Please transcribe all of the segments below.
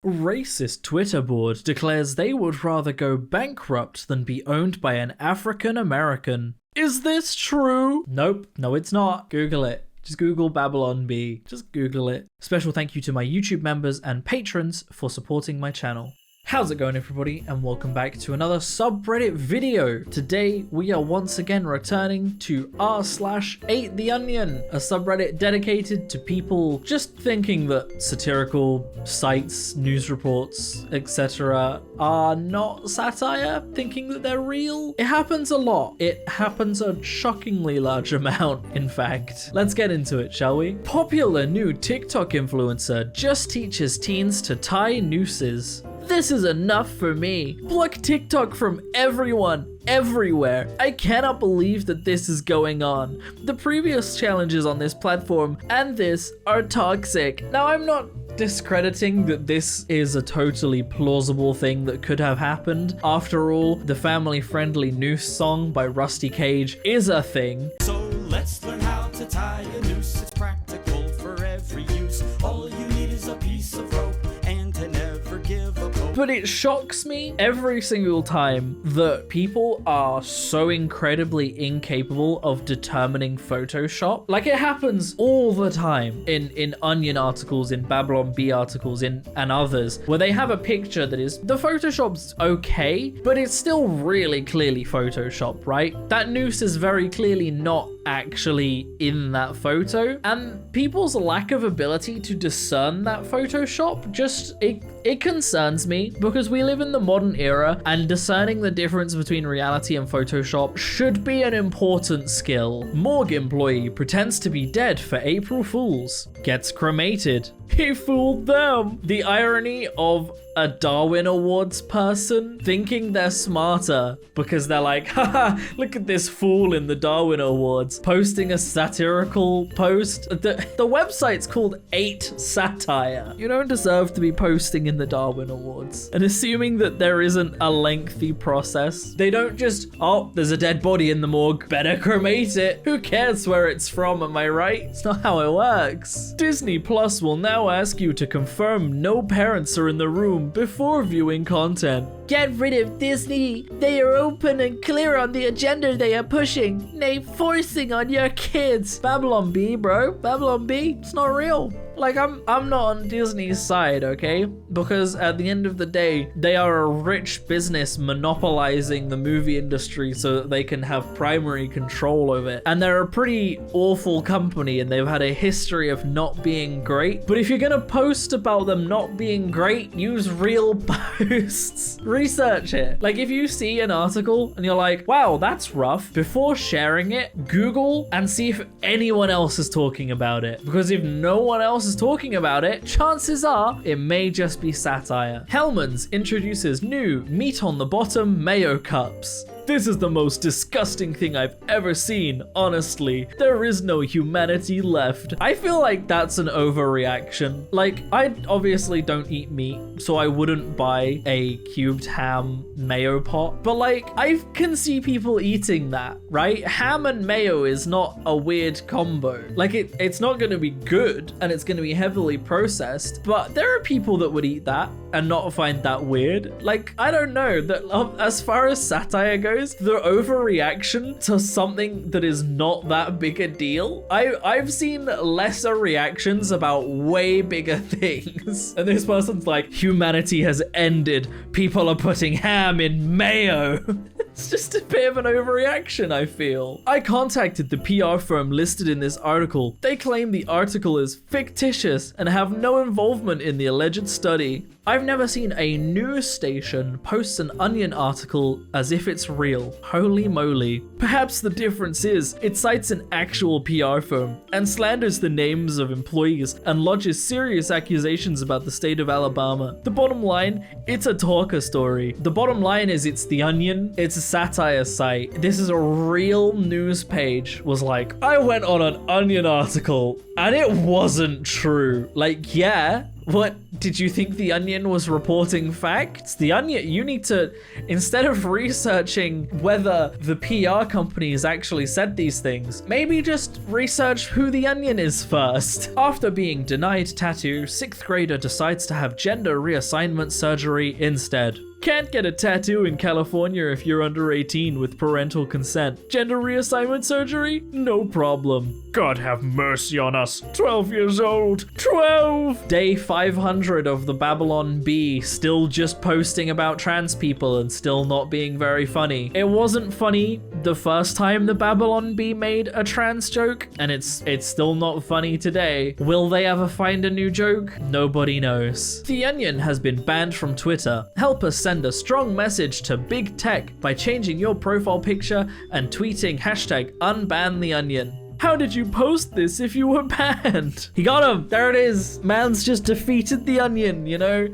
Racist Twitter board declares they would rather go bankrupt than be owned by an African American. Is this true? Nope, no it's not. Google it. Just Google Babylon Bee. Just Google it. Special thank you to my YouTube members and patrons for supporting my channel. How's it going, everybody, and welcome back to another subreddit video. Today we are once again returning to r/AteTheOnion, a subreddit dedicated to people just thinking that satirical sites, news reports, etc. are not satire, thinking that they're real. It happens a lot. It happens a shockingly large amount, in fact. Let's get into it, shall we? Popular new TikTok influencer just teaches teens to tie nooses. This is enough for me. Block TikTok from everyone, everywhere. I cannot believe that this is going on. The previous challenges on this platform and this are toxic. Now, I'm not discrediting that this is a totally plausible thing that could have happened. After all, the family-friendly noose song by Rusty Cage is a thing. So let's learn how to tie a noose. It's practical for every use. All you need is a piece of rope and to never give up hope. But it shocks me every single time that people are so incredibly incapable of determining Photoshop. Like, it happens all the time in Onion articles, in Babylon Bee articles, and others, where they have a picture that is, the Photoshop's okay, but it's still really clearly Photoshop, right? That noose is very clearly not actually in that photo, and people's lack of ability to discern that Photoshop just, it concerns me, because we live in the modern era and discerning the difference between reality and Photoshop should be an important skill. Morgue employee pretends to be dead for April Fools, gets cremated. He fooled them. The irony of a Darwin Awards person thinking they're smarter because they're like, haha, look at this fool in the Darwin Awards posting a satirical post. The website's called AteSatire. You don't deserve to be posting in the Darwin Awards. And assuming that there isn't a lengthy process, they don't just, oh, there's a dead body in the morgue, better cremate it. Who cares where it's from, am I right? It's not how it works. Disney Plus will now ask you to confirm no parents are in the room before viewing content. Get rid of Disney. They are open and clear on the agenda they are pushing. They forcing on your kids. Babylon Bee, bro. Babylon Bee. It's not real. Like, I'm not on Disney's side, okay? Because at the end of the day, they are a rich business monopolizing the movie industry so that they can have primary control of it. And they're a pretty awful company and they've had a history of not being great. But if you're gonna post about them not being great, use real posts. Research it. Like, if you see an article and you're like, wow, that's rough, before sharing it, Google and see if anyone else is talking about it. Because if no one else is talking about it, chances are it may just be satire. Hellmans introduces new meat on the bottom mayo cups. This is the most disgusting thing I've ever seen, honestly. There is no humanity left. I feel like that's an overreaction. Like, I obviously don't eat meat, so I wouldn't buy a cubed ham mayo pot. But like, I can see people eating that, right? Ham and mayo is not a weird combo. Like, it's not gonna be good, and it's gonna be heavily processed, but there are people that would eat that and not find that weird. Like, I don't know, that as far as satire goes, the overreaction to something that is not that big a deal. I've seen lesser reactions about way bigger things. And this person's like, humanity has ended. People are putting ham in mayo. It's just a bit of an overreaction, I feel. I contacted the PR firm listed in this article. They claim the article is fictitious and have no involvement in the alleged study. I've never seen a news station post an Onion article as if it's real. Holy moly. Perhaps the difference is it cites an actual PR firm and slanders the names of employees and lodges serious accusations about the state of Alabama. The bottom line, it's a talker story. The bottom line is it's The Onion. It's a satire site. This is a real news page. Was like, I went on an Onion article and it wasn't true. Like, yeah, what Did you think The Onion was reporting facts? The Onion, you need to, instead of researching whether the PR companies actually said these things, maybe just research who The Onion is first. After being denied tattoo, 6th grader decides to have gender reassignment surgery instead. Can't get a tattoo in California if you're under 18 with parental consent. Gender reassignment surgery? No problem. God have mercy on us. 12 years old. 12! Day 500 of the Babylon Bee, still just posting about trans people and still not being very funny. It wasn't funny the first time the Babylon Bee made a trans joke, and it's still not funny today. Will they ever find a new joke? Nobody knows. The Onion has been banned from Twitter. Help us send a strong message to big tech by changing your profile picture and tweeting #UnbanTheOnion. How did you post this if you were banned? He got him. There it is. Man's just defeated The Onion, you know?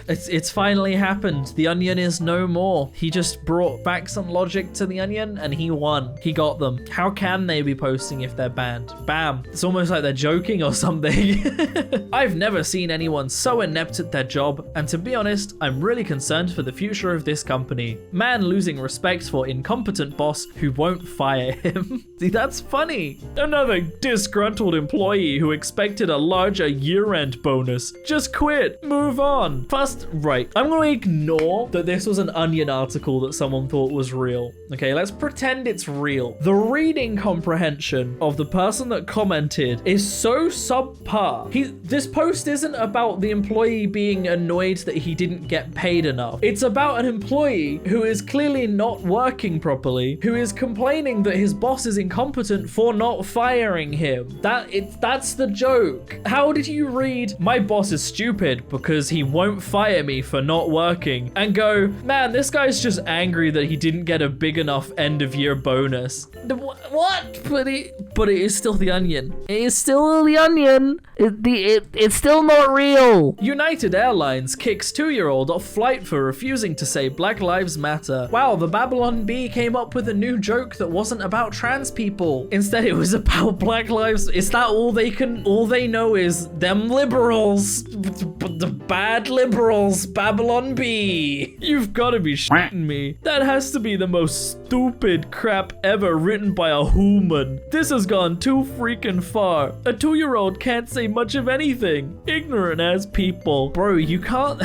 It's finally happened. The Onion is no more. He just brought back some logic to The Onion and he won. He got them. How can they be posting if they're banned? Bam. It's almost like they're joking or something. I've never seen anyone so inept at their job, and to be honest, I'm really concerned for the future of this company. Man losing respect for incompetent boss who won't fire him. See, that's funny. Another disgruntled employee who expected a larger year-end bonus. Just quit. Move on. First, right, I'm going to ignore that this was an Onion article that someone thought was real. Okay, let's pretend it's real. The reading comprehension of the person that commented is so subpar. This post isn't about the employee being annoyed that he didn't get paid enough. It's about an employee who is clearly not working properly, who is complaining that his boss is incompetent for not firing him. That's the joke. How did you read, my boss is stupid because he won't fire me for not working, and go, man, this guy's just angry that he didn't get a big enough end of year bonus. What? But it is still The Onion. It is still The Onion. It's still not real. United Airlines kicks 2-year-old off flight for refusing to say Black Lives Matter. Wow, the Babylon Bee came up with a new joke that wasn't about trans people. Instead, it was about Black Lives. Is that all they know is them liberals, the bad liberals, Babylon Bee. You've got to be shitting me. That has to be the most stupid crap ever written by a human. This has gone too freaking far. A 2-year-old can't say much of anything. Ignorant as people. Bro, you can't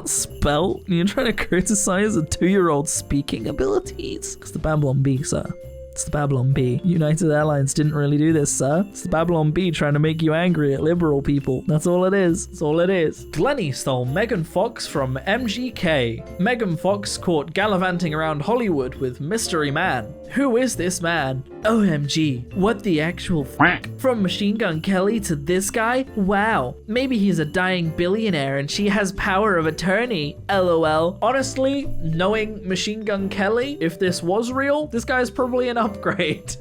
spell. You're trying to criticize a 2-year-old's speaking abilities. It's the Babylon Bee, sir. It's the Babylon Bee. United Airlines didn't really do this, sir. It's the Babylon Bee trying to make you angry at liberal people. That's all it is. That's all it is. Glennie stole Megan Fox from MGK. Megan Fox caught gallivanting around Hollywood with mystery man. Who is this man? OMG. What the actual f***? From Machine Gun Kelly to this guy? Wow. Maybe he's a dying billionaire and she has power of attorney. LOL. Honestly, knowing Machine Gun Kelly, if this was real, this guy's probably an upgrade.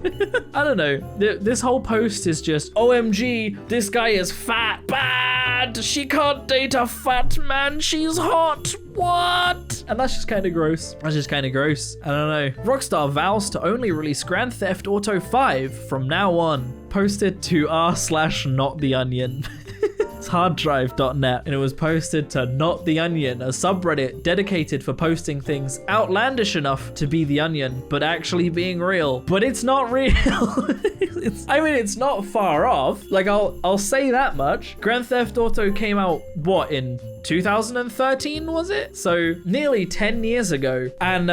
I don't know. This whole post is just, OMG, this guy is fat. Bad. She can't date a fat man. She's hot. What? And that's just kind of gross. I don't know. Rockstar vows to only release Grand Theft Auto 5 from now on. Posted to r/NotTheOnion. It's harddrive.net, and it was posted to Not The Onion, a subreddit dedicated for posting things outlandish enough to be The Onion, but actually being real. But it's not real. It's not far off. Like, I'll say that much. Grand Theft Auto came out, what, in 2013, was it? So nearly 10 years ago. And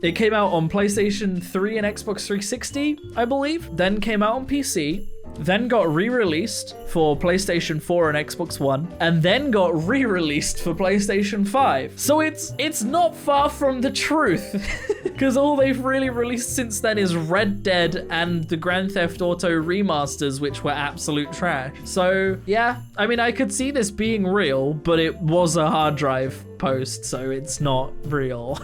it came out on PlayStation 3 and Xbox 360, I believe. Then came out on PC. Then got re-released for PlayStation 4 and Xbox One, and then got re-released for PlayStation 5. So it's not far from the truth, because all they've really released since then is Red Dead and the Grand Theft Auto remasters, which were absolute trash. So yeah, I mean, I could see this being real, but it was a hard drive post, so it's not real.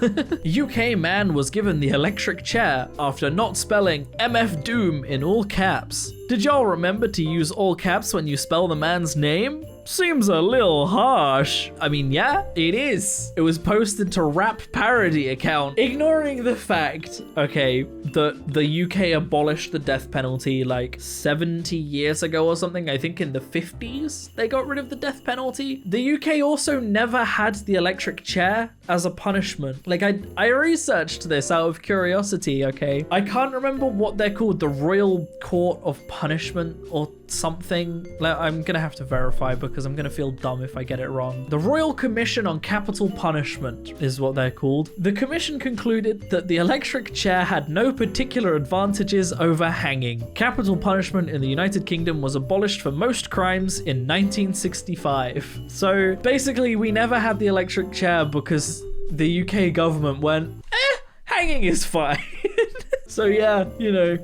UK man was given the electric chair after not spelling MF Doom in all caps. Did y'all remember to use all caps when you spell the man's name? seems a little harsh. I mean, yeah, it is. It was posted to Rap Parody account, ignoring the fact, okay, that the UK abolished the death penalty like 70 years ago or something. I think in the 50s they got rid of the death penalty. The UK also never had the electric chair as a punishment. Like I researched this out of curiosity, okay? I can't remember what they're called, the Royal Court of Punishment or something. Like, I'm gonna have to verify because I'm gonna feel dumb if I get it wrong. The Royal Commission on Capital Punishment is what they're called. The commission concluded that the electric chair had no particular advantages over hanging. Capital punishment in the United Kingdom was abolished for most crimes in 1965. So basically we never had the electric chair because the UK government went, hanging is fine. So yeah, you know,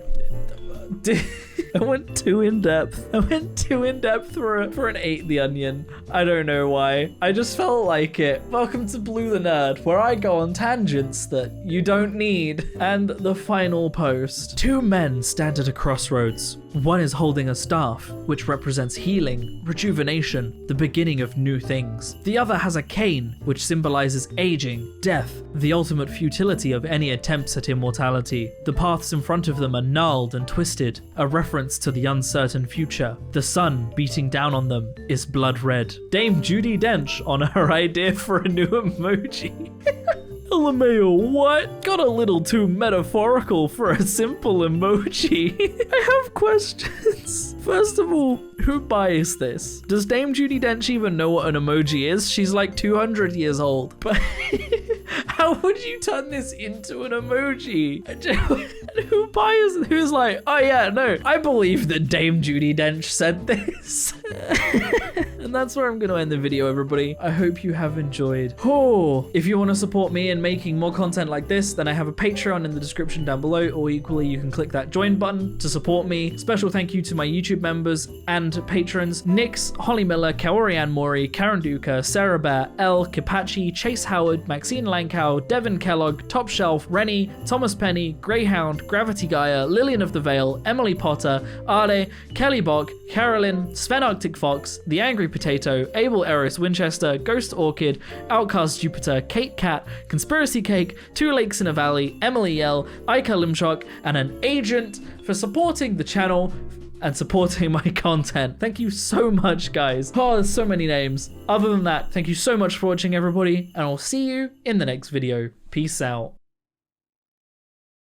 I went too in depth. I went too in depth for an Ate the Onion. I don't know why. I just felt like it. Welcome to Blue the Nerd, where I go on tangents that you don't need. And the final post. Two men stand at a crossroads. One is holding a staff, which represents healing, rejuvenation, the beginning of new things. The other has a cane, which symbolizes aging, death, the ultimate futility of any attempts at immortality. The paths in front of them are gnarled and twisted, a reference to the uncertain future. The sun beating down on them is blood red. Dame Judi Dench on her idea for a new emoji. LMAO, what? Got a little too metaphorical for a simple emoji. I have questions. First of all, who buys this? Does Dame Judi Dench even know what an emoji is? She's like 200 years old. But how would you turn this into an emoji? Who buys it? Who's like, oh yeah, no, I believe that Dame Judi Dench said this. And that's where I'm going to end the video, everybody. I hope you have enjoyed. Oh, if you want to support me in making more content like this, then I have a Patreon in the description down below, or equally you can click that join button to support me. Special thank you to my YouTube members and patrons: Nix, Holly Miller, Kaori Ann Mori, Karen Duca, Sarah Bear, Elle, Kipachi, Chase Howard, Maxine Lankow, Devin Kellogg, Top Shelf, Rennie, Thomas Penny, Greyhound, Gravity Gaia, Lillian of the Vale, Emily Potter, Ale, Kelly Bock, Carolyn, Sven Arctic Fox, The Angry Potato, Abel Eris Winchester, Ghost Orchid, Outcast Jupiter, Kate Cat, Conspiracy Cake, Two Lakes in a Valley, Emily Yell, Ika Limchok, and an agent for supporting the channel and supporting my content. Thank you so much, guys. Oh, there's so many names. Other than that, thank you so much for watching, everybody, and I'll see you in the next video. Peace out.